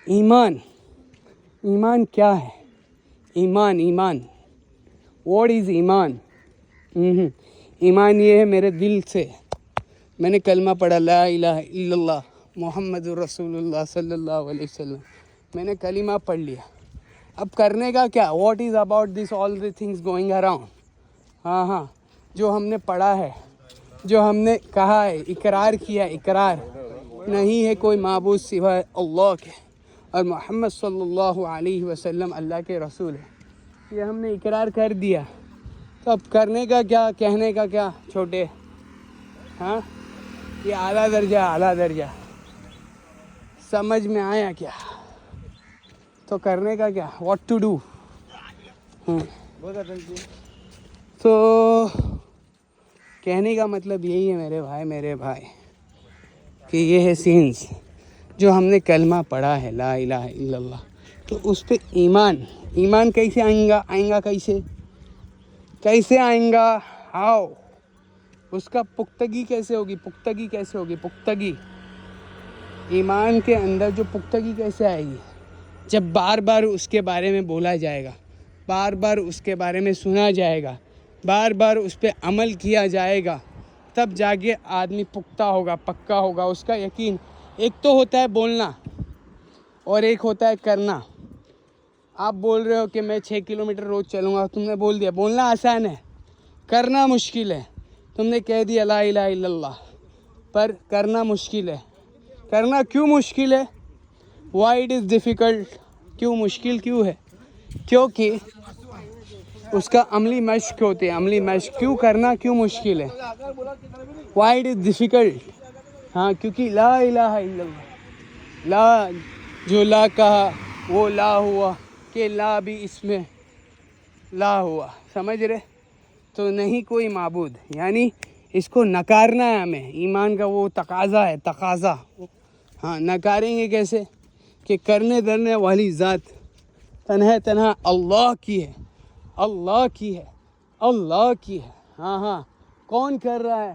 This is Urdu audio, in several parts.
ایمان ایمان کیا ہے؟ ایمان واٹ از ایمان؟ ایمان یہ ہے میرے دل سے میں نے کلمہ پڑھا لا الہ الا اللہ محمد رسول اللہ صلی اللہ علیہ وسلم، میں نے کلمہ پڑھ لیا، اب کرنے کا کیا؟ What is about this all the things going around? ہاں جو ہم نے پڑھا ہے، جو ہم نے کہا ہے، اقرار کیا، اقرار نہیں ہے کوئی معبود سوائے اللہ کے، اور محمد صلی اللہ علیہ وسلم اللہ کے رسول ہے، یہ ہم نے اقرار کر دیا، تو اب کرنے کا کیا، کہنے کا کیا چھوٹے؟ ہاں یہ اعلیٰ درجہ سمجھ میں آیا کیا؟ تو کرنے کا کیا؟ What to do? تو کہنے کا مطلب یہی ہے میرے بھائی کہ یہ ہے سینس جو ہم نے کلمہ پڑھا ہے لا الہ الا اللہ، تو اس پہ ایمان کیسے آئیں گا کیسے آئیں گا؟ ہاؤ؟ اس کا پختگی کیسے ہوگی؟ پختگی ایمان کے اندر جو پختگی کیسے آئے گی؟ جب بار بار اس کے بارے میں بولا جائے گا، بار بار اس کے بارے میں سنا جائے گا، بار بار اس پہ عمل کیا جائے گا، تب جا کے آدمی پختہ ہوگا، پکا ہوگا، اس کا یقین۔ ایک تو ہوتا ہے بولنا اور ایک ہوتا ہے کرنا۔ آپ بول رہے ہو کہ میں 6 کلومیٹر روز چلوں گا، تم نے بول دیا، بولنا آسان ہے، کرنا مشکل ہے۔ تم نے کہہ دیا لا الہ الا اللہ، پر کرنا مشکل ہے۔ کرنا کیوں مشکل ہے؟ Why it is difficult? کیوں مشکل کیوں ہے؟ کیونکہ اس کا عملی مشق ہوتی ہے، عملی مشق۔ کیوں کرنا کیوں مشکل ہے؟ Why it is difficult? ہاں کیونکہ لا الہ الا اللہ، لا جو لا کہا وہ لا ہوا، کہ لا بھی اس میں لا ہوا، سمجھ رہے؟ تو نہیں کوئی معبود، یعنی اس کو نکارنا ہے ہمیں، ایمان کا وہ تقاضا ہے، تقاضا۔ ہاں نکاریں گے کیسے؟ کہ کرنے دھرنے والی ذات تنہا اللہ کی ہے، اللہ کی ہے۔ ہاں کون کر رہا ہے؟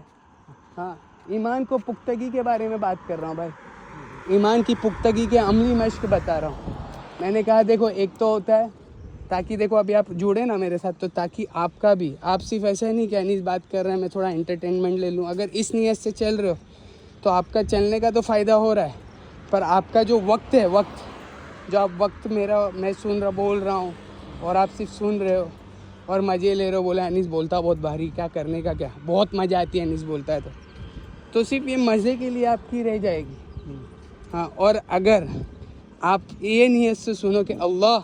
ہاں ایمان کو پختگی کے بارے میں بات کر رہا ہوں بھائی، ایمان کی پختگی کے عملی مشق بتا رہا ہوں۔ میں نے کہا دیکھو ایک تو ہوتا ہے، تاکہ دیکھو ابھی آپ جڑے نا میرے ساتھ، تو تاکہ آپ کا بھی، آپ صرف ایسا نہیں کہ انیس بات کر رہے ہیں میں تھوڑا انٹرٹینمنٹ لے لوں، اگر اس نیت سے چل رہے ہو تو آپ کا چلنے کا تو فائدہ ہو رہا ہے، پر آپ کا جو وقت ہے، جو آپ وقت میں بول رہا ہوں اور آپ صرف سن رہے ہو اور مزے لے رہے ہو، بولا انیس بولتا بہت بھاری، کیا کرنے کا کیا، بہت مزہ آتی ہے انیس بولتا ہے، تو صرف یہ مزے کے لیے آپ کی رہ جائے گی۔ ہاں اور اگر آپ یہ نیت سے سنو کہ اللہ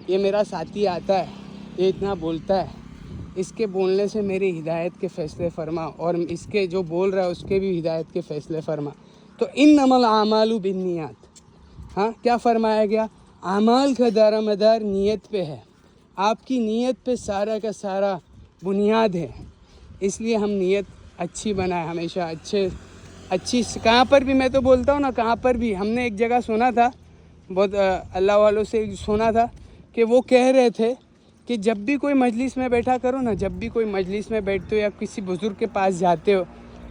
یہ میرا ساتھی آتا ہے، یہ اتنا بولتا ہے، اس کے بولنے سے میری ہدایت کے فیصلے فرما، اور اس کے جو بول رہا ہے اس کے بھی ہدایت کے فیصلے فرما، تو انما الاعمال بالنیات۔ ہاں کیا فرمایا گیا؟ اعمال کا دار مدار نیت پہ ہے، آپ کی نیت پہ سارا کا سارا بنیاد ہے، اس لیے ہم نیت اچھی بنائیں ہمیشہ، اچھی کہاں پر بھی، میں تو بولتا ہوں نا، کہاں پر بھی، ہم نے ایک جگہ سنا تھا، بہت اللہ والوں سے سنا تھا کہ وہ کہہ رہے تھے کہ جب بھی کوئی مجلس میں بیٹھا کرو نا، جب بھی کوئی مجلس میں بیٹھتے ہو یا کسی بزرگ کے پاس جاتے ہو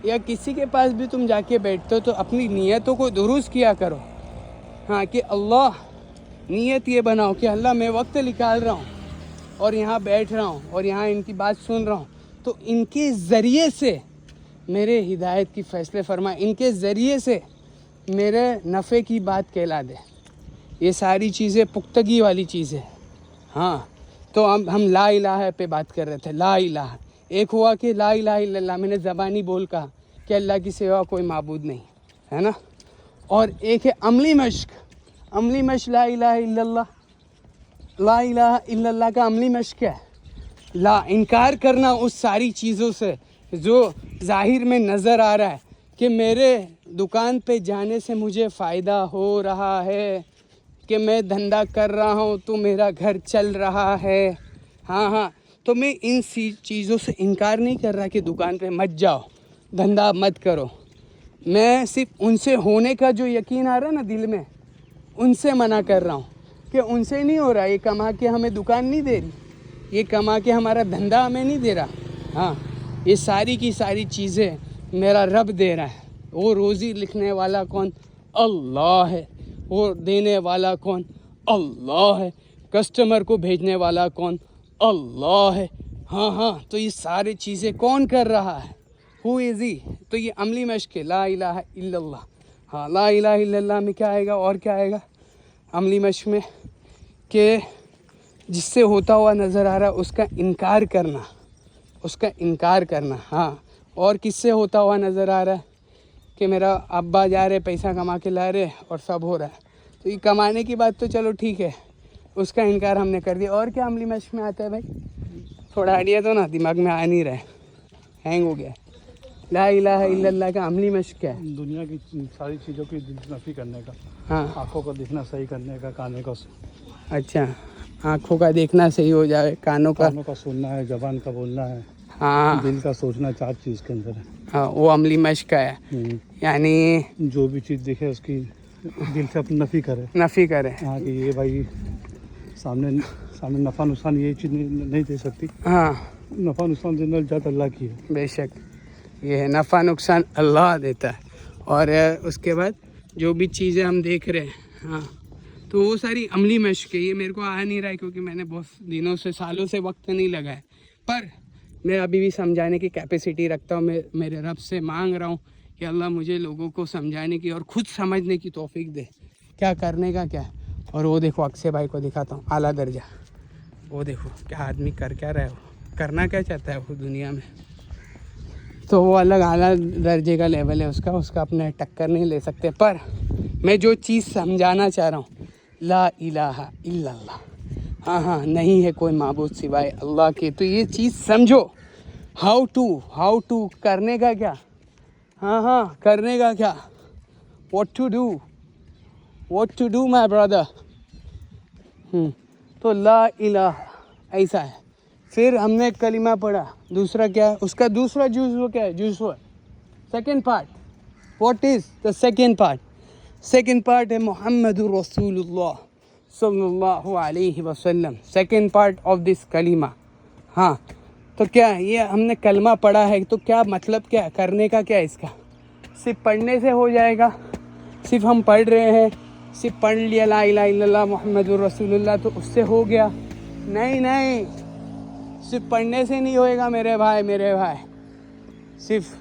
یا کسی کے پاس بھی تم جا کے بیٹھتے ہو، تو اپنی نیتوں کو درست کیا کرو۔ ہاں کہ اللہ، نیت یہ بناؤ کہ اللہ میں وقت نکال رہا ہوں اور یہاں بیٹھ رہا ہوں اور یہاں ان کی بات سن رہا ہوں، تو ان کے ذریعے سے میرے ہدایت کی فیصلے فرما، ان کے ذریعے سے میرے نفع کی بات کہلا دے۔ یہ ساری چیزیں پختگی والی چیزیں۔ ہاں تو ہم لا الہ پہ بات کر رہے تھے، لا الہ۔ ایک ہوا کہ لا الہ الا اللہ، میں نے زبانی بول کہا کہ اللہ کی سوا کوئی معبود نہیں ہے نا، اور ایک ہے عملی مشق لا الہ الا اللہ۔ لا الہ الا اللہ کا عملی مشق ہے انکار کرنا اس ساری چیزوں سے جو ظاہر میں نظر آ رہا ہے کہ میرے دکان پہ جانے سے مجھے فائدہ ہو رہا ہے، کہ میں دھندا کر رہا ہوں تو میرا گھر چل رہا ہے۔ ہاں تو میں ان چیزوں سے انکار نہیں کر رہا کہ دکان پہ مت جاؤ، دھندا مت کرو، میں صرف ان سے ہونے کا جو یقین آ رہا ہے نا دل میں، ان سے منع کر رہا ہوں کہ ان سے نہیں ہو رہا، یہ کما کے ہمیں دکان نہیں دے رہی، یہ کما کے ہمارا دھندا ہمیں نہیں دے رہا۔ ہاں یہ ساری کی ساری چیزیں میرا رب دے رہا ہے۔ وہ روزی لکھنے والا کون؟ اللہ ہے۔ اور دینے والا کون؟ اللہ ہے. کسٹمر کو بھیجنے والا کون؟ اللہ ہے. ہاں تو یہ ساری چیزیں کون کر رہا ہے؟ ہو از ہی. تو یہ عملی مشق ہے لا الہ الا اللہ. ہاں لا الہ الا اللہ میں کیا آئے گا اور کیا آئے گا عملی مشق میں؟ کہ جس سے ہوتا ہوا نظر آ رہا ہے اس کا انکار کرنا، اس کا انکار کرنا. ہاں اور کس سے ہوتا ہوا نظر آ رہا ہے؟ کہ میرا ابا جا رہے پیسہ کما کے لا رہے اور سب ہو رہا ہے. تو یہ کمانے کی بات تو چلو ٹھیک ہے، اس کا انکار ہم نے کر دیا. اور کیا عملی مشق میں آتا ہے بھائی؟ تھوڑا آئیڈیا تو نا، دماغ میں آ نہیں رہا ہے، ہینگ ہو گیا. لا الہ الا اللہ کا عملی مشق کیا ہے؟ دنیا کی ساری چیزوں کی نفی کرنے کا. ہاں آنکھوں کو دیکھنا صحیح کرنے کا، کانوں کا اچھا، آنکھوں کا دیکھنا صحیح ہو جائے، کانوں کا سننا ہے، زبان کا بولنا ہے، ہاں دل کا سوچنا، 4 چیز کے اندر ہے. ہاں وہ عملی مشق کا ہے. یعنی جو بھی چیز دیکھے اس کی دل سے اپنی نفی کرے. نفی کرے. ہاں کہ یہ بھائی سامنے نفع نقصان یہ چیز نہیں دے سکتی. ہاں نفع نقصان دینا ذات اللہ کی ہے. بے شک یہ ہے، نفع نقصان اللہ دیتا ہے. اور اس کے بعد جو بھی چیزیں ہم دیکھ رہے ہیں، ہاں تو وہ ساری عملی مشق ہے. یہ میرے کو آ نہیں رہا ہے کیونکہ میں نے بہت دنوں سے سالوں سے وقت نہیں لگا ہے، پر میں ابھی بھی سمجھانے کی کیپیسٹی رکھتا ہوں. میں میرے رب سے مانگ رہا ہوں کہ اللہ مجھے لوگوں کو سمجھانے کی اور خود سمجھنے کی توفیق دے کیا کرنے کا کیا. اور وہ دیکھو اکشے بھائی کو دکھاتا ہوں، اعلیٰ درجہ. وہ دیکھو کیا آدمی کر کیا رہے ہو، کرنا کیا چاہتا ہے وہ دنیا میں. تو وہ الگ اعلیٰ درجے کا لیول ہے اس کا اپنے ٹکر نہیں لے سکتے. پر میں جو چیز سمجھانا چاہ رہا ہوں، لا الہ الا اللہ، ہاں نہیں ہے کوئی معبود سوائے اللہ کے. تو یہ چیز سمجھو. ہاؤ ٹو کرنے کا کیا، ہاں کرنے کا کیا، واٹ ٹو ڈو مائی برادر. تو لا الہ ایسا ہے. پھر ہم نے کلمہ پڑھا، دوسرا کیا ہے اس کا دوسرا جزو کیا ہے؟ جزو second part. What is the second part? Second part ہے محمد رسول اللہ صلی اللہ علیہ وسلم. سیکنڈ پارٹ آف دس کلمہ. ہاں تو کیا ہے یہ ہم نے کلمہ پڑھا ہے تو کیا مطلب کیا ہے کرنے کا کیا ہے اس کا؟ صرف پڑھنے سے ہو جائے گا؟ صرف ہم پڑھ رہے ہیں، صرف پڑھ لیا لا الہ الا اللہ محمد رسول اللہ تو اس سے ہو گیا؟ نہیں، صرف پڑھنے سے نہیں ہوئے گا میرے بھائی. صرف